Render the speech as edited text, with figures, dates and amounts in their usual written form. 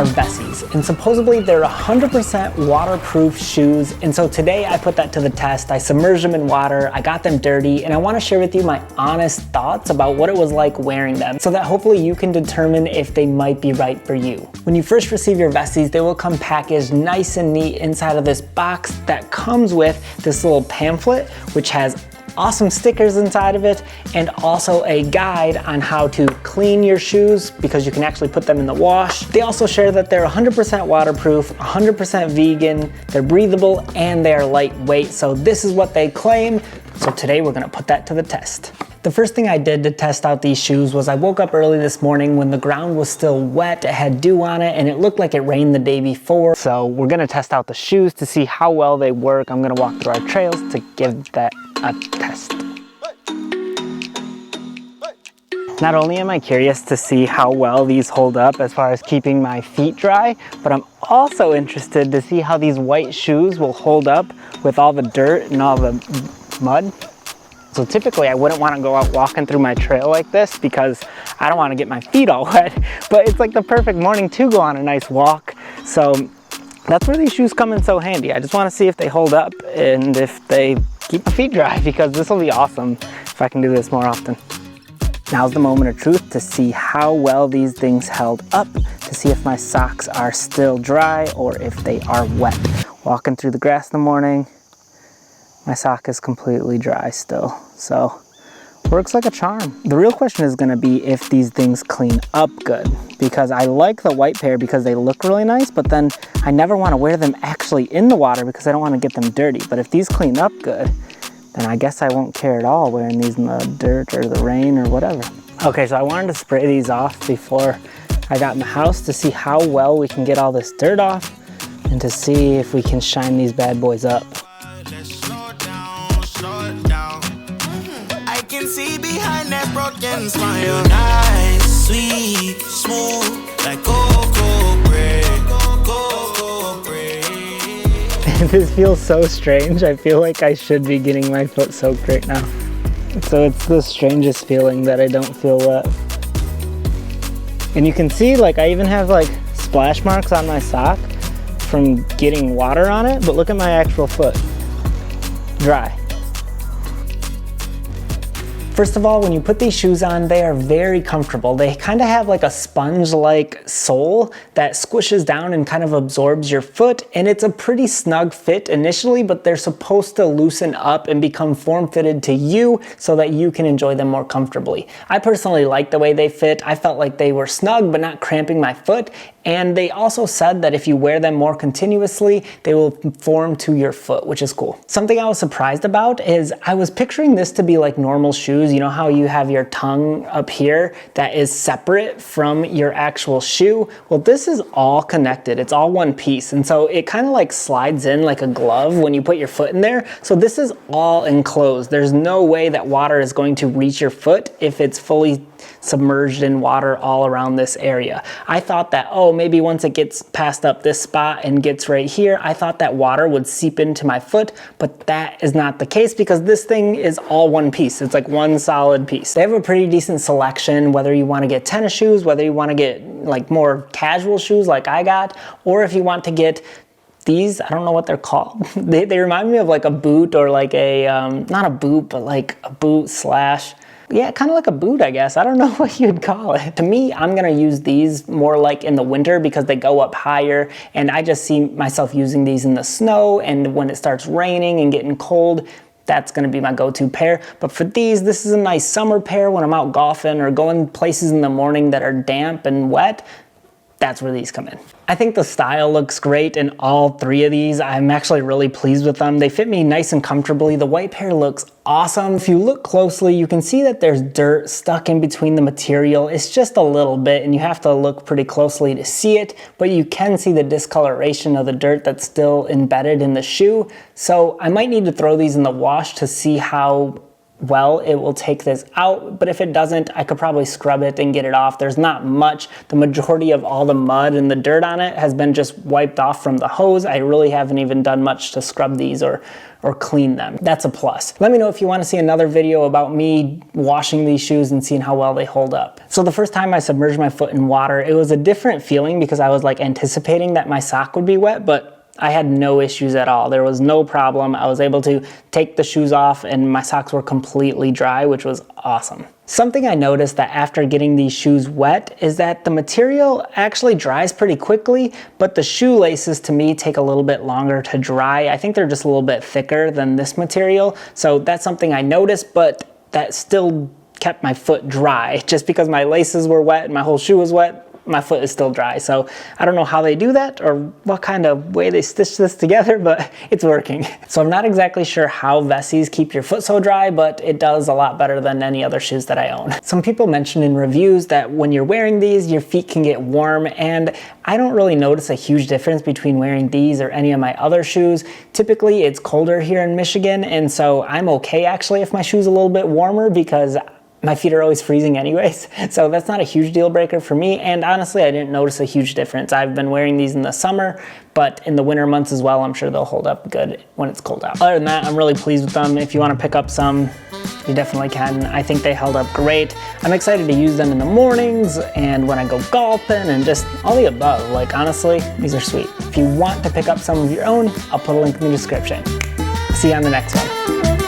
are Vessis, and supposedly they're 100% waterproof shoes, and so today I put that to the test. I submerged them in water, I got them dirty, and I want to share with you my honest thoughts about what it was like wearing them, so that hopefully you can determine if they might be right for you. When you first receive your Vessis, they will come packaged nice and neat inside of this box that comes with this little pamphlet, which has awesome stickers inside of it, and also a guide on how to clean your shoes because you can actually put them in the wash. They also share that they're 100% waterproof, 100% vegan, they're breathable, and they're lightweight. So this is what they claim. So today we're gonna put that to the test. The first thing I did to test out these shoes was I woke up early this morning when the ground was still wet, it had dew on it, and it looked like it rained the day before. So we're gonna test out the shoes to see how well they work. I'm gonna walk through our trails to give that a test. Not only am I curious to see how well these hold up as far as keeping my feet dry, but I'm also interested to see how these white shoes will hold up with all the dirt and all the mud. So typically I wouldn't want to go out walking through my trail like this because I don't want to get my feet all wet, but it's like the perfect morning to go on a nice walk. So that's where these shoes come in so handy. I just want to see if they hold up and if they keep my feet dry, because this will be awesome if I can do this more often. Now's the moment of truth to see how well these things held up, to see if my socks are still dry or if they are wet. Walking through the grass in the morning, my sock is completely dry still, so works like a charm. The real question is gonna be if these things clean up good, because I like the white pair because they look really nice, but then I never wanna wear them actually in the water because I don't wanna get them dirty. But if these clean up good, then I guess I won't care at all wearing these in the dirt or the rain or whatever. Okay, so I wanted to spray these off before I got in the house to see how well we can get all this dirt off and to see if we can shine these bad boys up. I can see behind that broken smile. Nice, sweet, smooth, like cocoa bread. Cocoa bread. This feels so strange. I feel like I should be getting my foot soaked right now. So it's the strangest feeling that I don't feel wet. And you can see, like, I even have like splash marks on my sock from getting water on it, but look at my actual foot. Dry. First of all, when you put these shoes on, they are very comfortable. They kind of have like a sponge-like sole that squishes down and kind of absorbs your foot, and it's a pretty snug fit initially, but they're supposed to loosen up and become form-fitted to you so that you can enjoy them more comfortably. I personally like the way they fit. I felt like they were snug but not cramping my foot, and they also said that if you wear them more continuously, they will form to your foot, which is cool. Something I was surprised about is I was picturing this to be like normal shoes. You know how you have your tongue up here that is separate from your actual shoe? Well, this is all connected. It's all one piece. And so it kind of like slides in like a glove when you put your foot in there. So this is all enclosed. There's no way that water is going to reach your foot if it's fully submerged in water all around this area. I thought that, oh, maybe once it gets past up this spot and gets right here, I thought that water would seep into my foot, but that is not the case because this thing is all one piece. It's like one solid piece. They have a pretty decent selection, whether you want to get tennis shoes, whether you want to get like more casual shoes like I got, or if you want to get these, I don't know what they're called. They remind me of like a boot or like a, not a boot, but like a boot slash, yeah, kind of like a boot, I guess. I don't know what you'd call it. To me, I'm gonna use these more like in the winter because they go up higher, and I just see myself using these in the snow, and when it starts raining and getting cold, that's gonna be my go-to pair. But for these, this is a nice summer pair when I'm out golfing or going places in the morning that are damp and wet. That's where these come in. I think the style looks great in all three of these. I'm actually really pleased with them. They fit me nice and comfortably. The white pair looks awesome. If you look closely, you can see that there's dirt stuck in between the material. It's just a little bit, and you have to look pretty closely to see it, but you can see the discoloration of the dirt that's still embedded in the shoe. So I might need to throw these in the wash to see how well, it will take this out, but if it doesn't, I could probably scrub it and get it off. There's not much. The majority of all the mud and the dirt on it has been just wiped off from the hose. I really haven't even done much to scrub these or clean them. That's a plus. Let me know if you want to see another video about me washing these shoes and seeing how well they hold up. So the first time I submerged my foot in water, it was a different feeling because I was like anticipating that my sock would be wet, but I had no issues at all. There was no problem. I was able to take the shoes off and my socks were completely dry, which was awesome. Something I noticed that after getting these shoes wet is that the material actually dries pretty quickly, but the shoelaces to me take a little bit longer to dry. I think they're just a little bit thicker than this material. So that's something I noticed, but that still kept my foot dry. Just because my laces were wet and my whole shoe was wet, my foot is still dry. So I don't know how they do that or what kind of way they stitch this together, but it's working. So I'm not exactly sure how Vessis keep your foot so dry, but it does a lot better than any other shoes that I own. Some people mention in reviews that when you're wearing these, your feet can get warm, and I don't really notice a huge difference between wearing these or any of my other shoes. Typically it's colder here in Michigan, and so I'm okay actually if my shoe's a little bit warmer because my feet are always freezing anyways, so that's not a huge deal breaker for me, and honestly I didn't notice a huge difference. I've been wearing these in the summer, but in the winter months as well, I'm sure they'll hold up good when it's cold out. Other than that, I'm really pleased with them. If you want to pick up some, you definitely can. I think they held up great. I'm excited to use them in the mornings and when I go golfing and just all the above. Like honestly, these are sweet. If you want to pick up some of your own, I'll put a link in the description. See you on the next one.